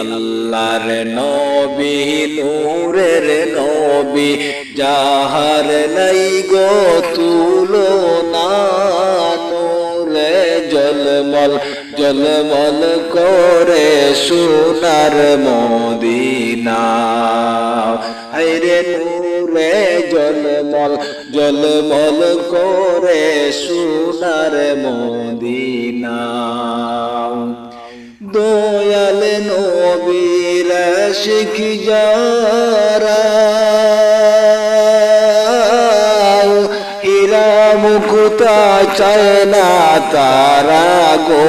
আল্লাহর নবী নূরের নবী যাহার নাই গো তুলনা নূরে জলমল জলমল করে সোনার মদিনা হায়রে নূরে জলমল জলমল করে সোনার মদিনা দয়াল নবীর আশিক যারা হীরা মুক্তা চায় না তারা গো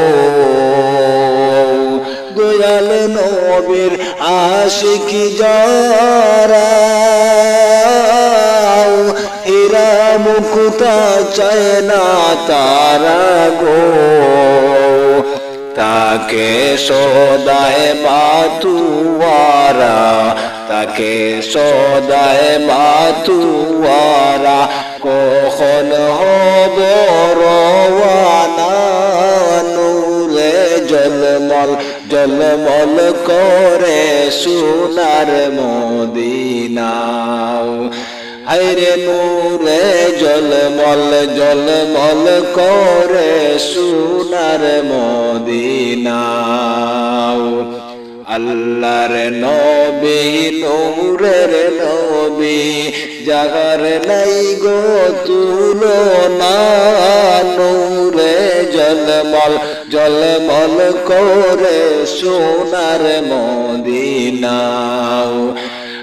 দয়াল নবীর আশিক যারা হীরা মুক্তা চায় না তারা গো তাকে সদায় মাতুয়ারা তাকে সদায় মাতুয়ারা কখন হব রওয়ানা নূরে জলমল জলমল করে সোনার মদিনা হায়রে নূরে জলমল জলমল করে সোনার মদিনা আল্লাহর নবী নূরের নবী যাহার নাই গো তুলনা নূরে জলমল জলমল করে সোনার মদিনা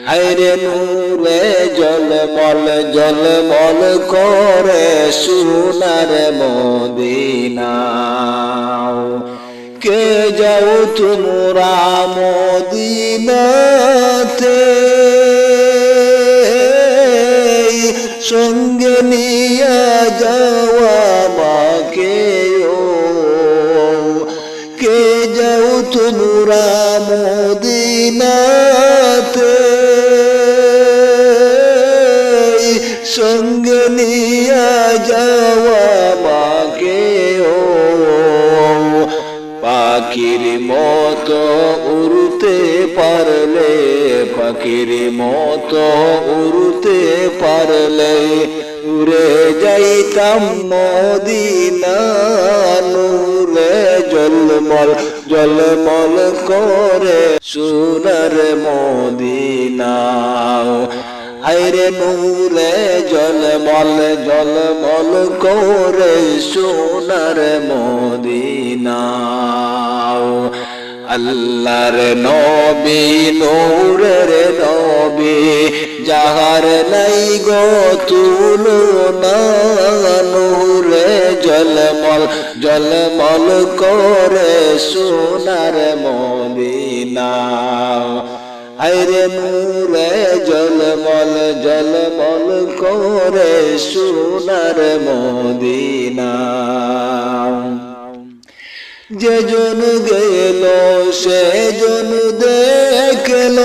হায়রে নূরে জলমল জলমল করে সোনার মদিনা কে যাও তোমরা মদিনাতে সঙ্গে নিয়ে যাওয়া মাকে কে যাও তোমরা মদিনাতে সঙ্গে নিয়ে যাওয়া মাকে পাখির মতো উড়তে পারলে পাখির মতো উড়তে পারলে উড়ে যাইতাম মদিনা নূরে জলমল জলমল করে সোনার মদিনা হায়রে নূরে জলমল জলমল করে সোনার মদিনা আল্লাহর নবী নূরের নবী যাহার নাই গো তুলনা নূরে জলমল জলমল করে সোনার মদিনা হায়রে নূরে জলমল জলমল করে সোনার মদিনা যেজন গেল সেজন দেখল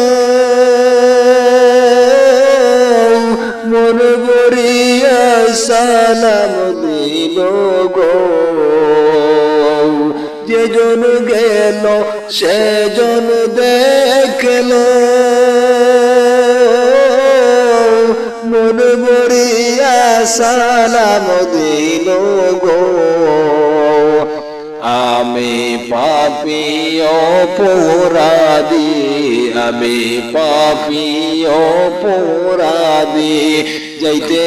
মন ভরিয়া সালাম দিল গো যেজন গেল সেজন দেখল মন ভরিয়া সালাম দিল গো আমি পাপী অপরাধী আমি পাপী অপরাধী যাইতে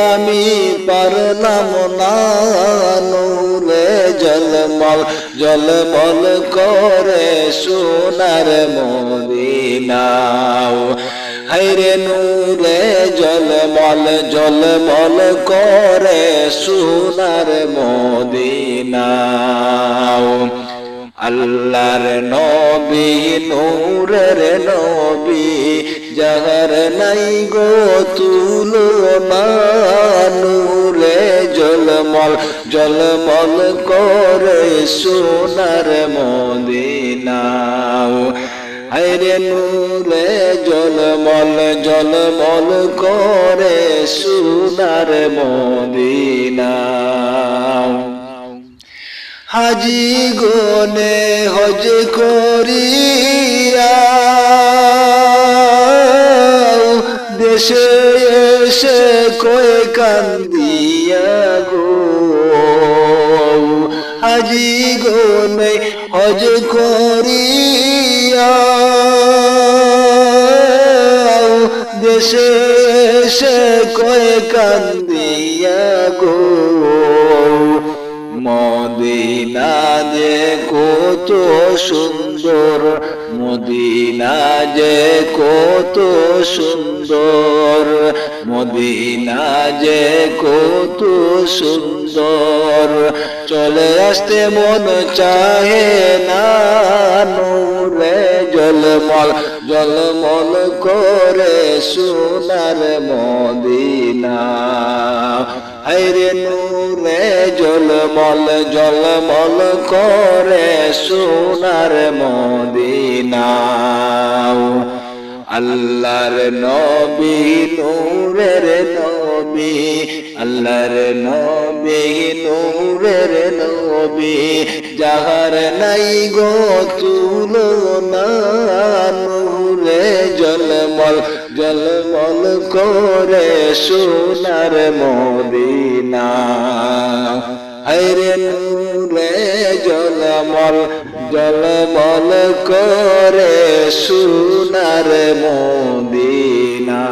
আমি পারলাম না নূরে জলমল জলমল করে সোনার মদিনা হায়রে নূরে জলমল জলমল করে সোনার মদিনা আল্লাহর নবী নূরের নবী যাহার নাই গো তুলনা নূরে জলমল জলমল করে সোনার মদিনা হায়রে নূরে জলমল জলমল করে সোনার মদিনা হাজি গনে হজ করি মদিনা যে কত সুন্দর, মদিনা যে কত সুন্দর, চলে আসতে মন চাহে না, নূরে জলমল জলমল করে সোনার মদিনা। হায়রে নূরে জলমল জলমল করে সোনার মদিনা। আল্লাহর নবী নূরের নবী, আল্লাহর নবী নূরের নবী, যাহার নাই গো তুলনা, নূরে জলমল জলমল করে সোনার মদিনা। হায়রে নূরে জলমল জলমল করে সোনার মদিনা।